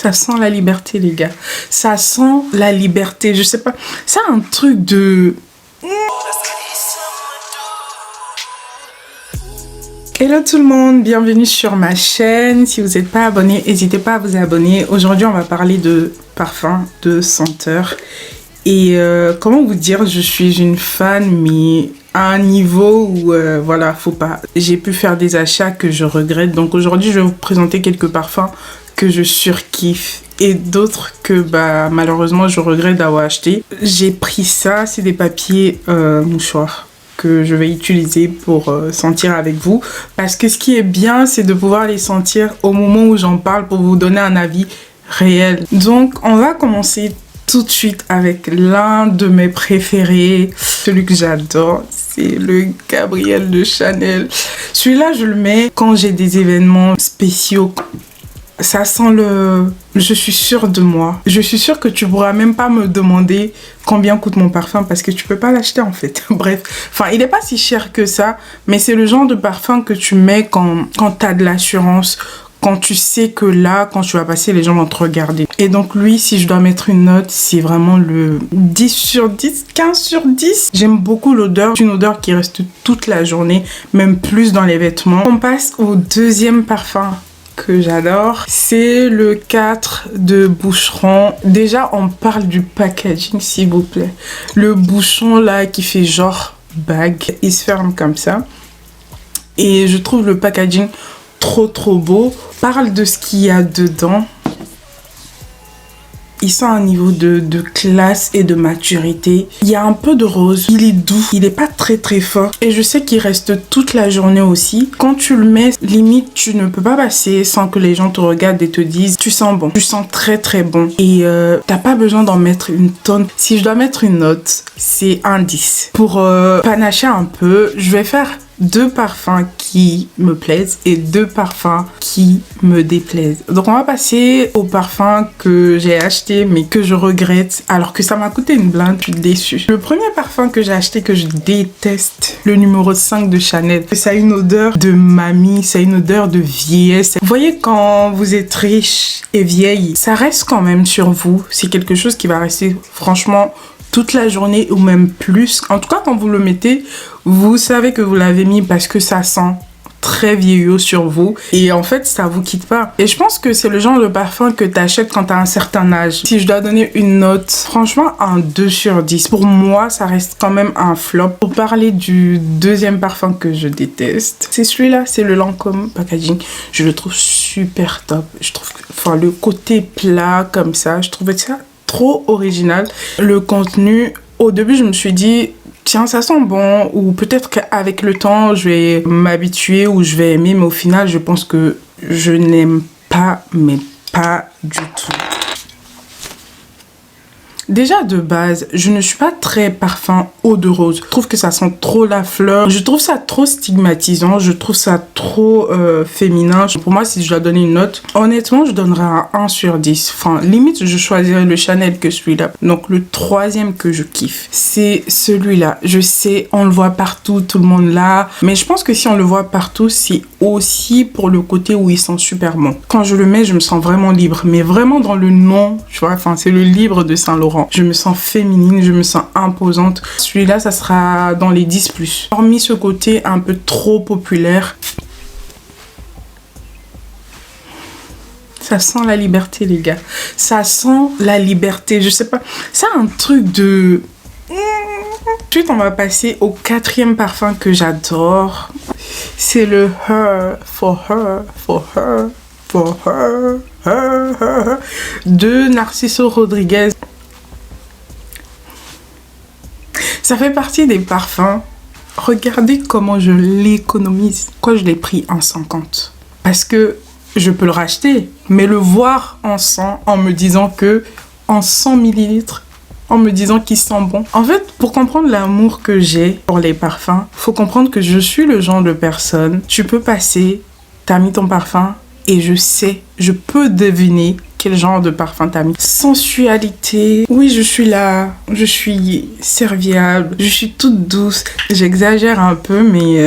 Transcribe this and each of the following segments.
Ça sent la liberté, les gars. Ça sent la liberté. Je sais pas. C'est un truc de... Hello tout le monde, bienvenue sur ma chaîne. Si vous n'êtes pas abonné, n'hésitez pas à vous abonner. Aujourd'hui, on va parler de parfum, de senteur. Et comment vous dire, je suis une fan, mais à un niveau où, voilà, faut pas. J'ai pu faire des achats que je regrette. Donc aujourd'hui, je vais vous présenter quelques parfums que je surkiffe et d'autres que malheureusement je regrette d'avoir acheté. J'ai pris ça, c'est des papiers mouchoirs que je vais utiliser pour sentir avec vous, parce que ce qui est bien, c'est de pouvoir les sentir au moment où j'en parle pour vous donner un avis réel. Donc on va commencer tout de suite avec l'un de mes préférés, celui que j'adore, c'est le Gabriel de Chanel. Celui-là, je le mets quand j'ai des événements spéciaux. Ça sent le... Je suis sûre de moi. Je suis sûre que tu pourras même pas me demander combien coûte mon parfum parce que tu peux pas l'acheter en fait. Bref, enfin, il est pas si cher que ça, mais c'est le genre de parfum que tu mets quand t'as de l'assurance, quand tu sais que là, quand tu vas passer, les gens vont te regarder. Et donc lui, si je dois mettre une note, c'est vraiment le 10 sur 10, 15 sur 10. J'aime beaucoup l'odeur. C'est une odeur qui reste toute la journée, même plus dans les vêtements. On passe au deuxième parfum que j'adore, c'est le 4 de Boucheron. Déjà, on parle du packaging, s'il vous plaît. Le bouchon là qui fait genre bague, il se ferme comme ça. Et je trouve le packaging trop beau. Parle de ce qu'il y a dedans. Il sent un niveau de classe et de maturité. Il y a un peu de rose. Il est doux. Il n'est pas très fort. Et je sais qu'il reste toute la journée aussi. Quand tu le mets, limite, tu ne peux pas passer sans que les gens te regardent et te disent tu sens bon. Tu sens très bon. Et t'as pas besoin d'en mettre une tonne. Si je dois mettre une note, c'est un 10. Pour panacher un peu, je vais faire 2 parfums qui me plaisent et 2 parfums qui me déplaisent. Donc on va passer aux parfums que j'ai acheté mais que je regrette alors que ça m'a coûté une blinde. Je suis déçue. Le premier parfum que j'ai acheté que je déteste, le numéro 5 de Chanel. Ça a une odeur de mamie, ça a une odeur de vieillesse. Vous voyez, quand vous êtes riche et vieille, ça reste quand même sur vous. C'est quelque chose qui va rester franchement toute la journée ou même plus. En tout cas, quand vous le mettez, vous savez que vous l'avez mis parce que ça sent très vieillot sur vous. Et en fait, ça vous quitte pas. Et je pense que c'est le genre de parfum que tu achètes quand tu as un certain âge. Si je dois donner une note, franchement, un 2 sur 10. Pour moi, ça reste quand même un flop. Pour parler du deuxième parfum que je déteste, c'est celui-là, c'est le Lancôme packaging. Je le trouve super top. Je trouve que, enfin, le côté plat comme ça, je trouvais ça trop original. Le contenu, au début je me suis dit tiens, ça sent bon, ou peut-être qu'avec le temps je vais m'habituer ou je vais aimer, mais au final je pense que je n'aime pas, mais pas du tout. Déjà de base, je ne suis pas très parfum eau de rose. Je trouve que ça sent trop la fleur. Je trouve ça trop stigmatisant. Je trouve ça trop féminin. Pour moi, si je dois donner une note, honnêtement, je donnerais un 1 sur 10. Enfin, limite, je choisirais le Chanel que celui-là. Donc, le troisième que je kiffe, c'est celui-là. Je sais, on le voit partout, tout le monde l'a. Mais je pense que si on le voit partout, c'est aussi pour le côté où il sent super bon. Quand je le mets, je me sens vraiment libre. Mais vraiment dans le nom, tu vois, enfin, c'est le Libre de Saint-Laurent. Je me sens féminine, je me sens imposante. Celui-là, ça sera dans les 10+. Hormis ce côté un peu trop populaire. Ça sent la liberté, les gars. Ça sent la liberté. Je sais pas. C'est un truc de... Ensuite, on va passer au 4e parfum que j'adore. C'est le Her, For Her, For Her, For Her, Her, Her de Narciso Rodriguez. Ça fait partie des parfums. Regardez comment je l'économise. Pourquoi je l'ai pris en 50? Parce que je peux le racheter, mais le voir en 100 en me disant que en 100 millilitres, en me disant qu'il sent bon. En fait, pour comprendre l'amour que j'ai pour les parfums, faut comprendre que je suis le genre de personne. Tu peux passer, t'as mis ton parfum et je sais, je peux deviner quel genre de parfum t'as mis. Sensualité. Oui, je suis là. Je suis serviable. Je suis toute douce. J'exagère un peu, mais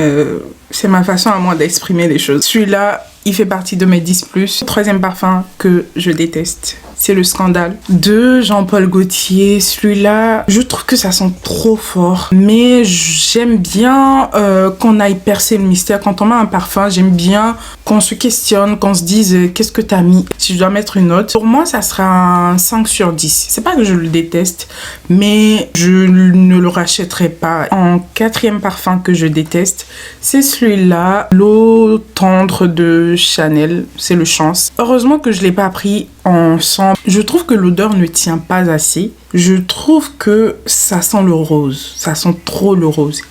c'est ma façon à moi d'exprimer les choses. Celui-là, il fait partie de mes 10+. Troisième parfum que je déteste, c'est le Scandale de Jean-Paul Gaultier. Celui-là, je trouve que ça sent trop fort, mais j'aime bien qu'on aille percer le mystère. Quand on met un parfum, j'aime bien qu'on se questionne, qu'on se dise qu'est-ce que t'as mis. Si je dois mettre une note, pour moi ça sera un 5/10. C'est pas que je le déteste, mais je ne le rachèterai pas. En quatrième parfum que je déteste, c'est celui-là, l'eau tendre de Chanel, c'est le Chance. Heureusement que je l'ai pas pris ensemble. Je trouve que l'odeur ne tient pas assez. Je trouve que ça sent le rose. Ça sent trop le rose.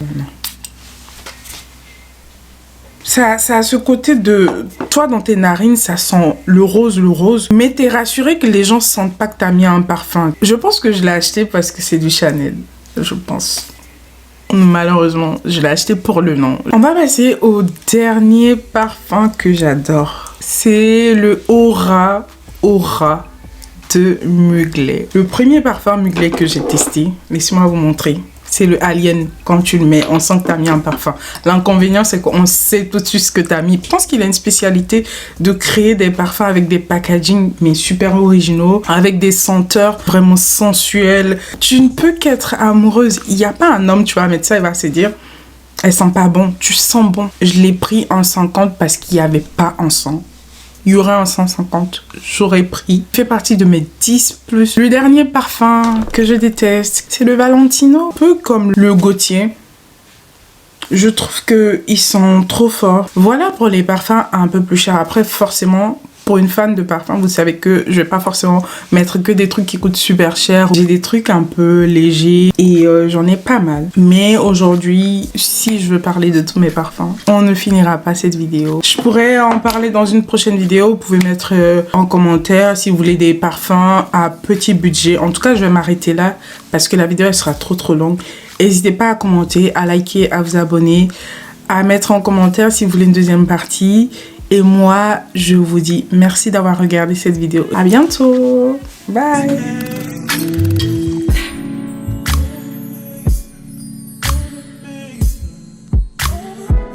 Ça a ce côté de... Toi, dans tes narines, ça sent le rose. Mais t'es rassuré que les gens sentent pas que t'as mis un parfum. Je pense que je l'ai acheté parce que c'est du Chanel. Je pense. Malheureusement, je l'ai acheté pour le nom. On va passer au dernier parfum que j'adore. C'est le Aura de Mugler. Le premier parfum Mugler que j'ai testé, laissez-moi vous montrer. C'est le Alien. Quand tu le mets, on sent que tu as mis un parfum. L'inconvénient, c'est qu'on sait tout de suite ce que tu as mis. Je pense qu'il a une spécialité de créer des parfums avec des packaging, mais super originaux, avec des senteurs vraiment sensuelles. Tu ne peux qu'être amoureuse. Il n'y a pas un homme, tu vas mettre ça, il va se dire, elle sent pas bon. Tu sens bon. Je l'ai pris en 50 parce qu'il n'y avait pas en 100. Il y aurait un 150, j'aurais pris. Il fait partie de mes 10+. Le dernier parfum que je déteste, c'est le Valentino. Un peu comme le Gaultier. Je trouve qu'ils sont trop forts. Voilà pour les parfums un peu plus chers. Après, forcément, pour une fan de parfum, vous savez que je vais pas forcément mettre que des trucs qui coûtent super cher. J'ai des trucs un peu légers et j'en ai pas mal. Mais aujourd'hui, si je veux parler de tous mes parfums, on ne finira pas cette vidéo. Je pourrais en parler dans une prochaine vidéo. Vous pouvez mettre en commentaire si vous voulez des parfums à petit budget. En tout cas, je vais m'arrêter là parce que la vidéo elle sera trop longue. N'hésitez pas à commenter, à liker, à vous abonner, à mettre en commentaire si vous voulez une deuxième partie. Et moi, je vous dis merci d'avoir regardé cette vidéo. À bientôt. Bye.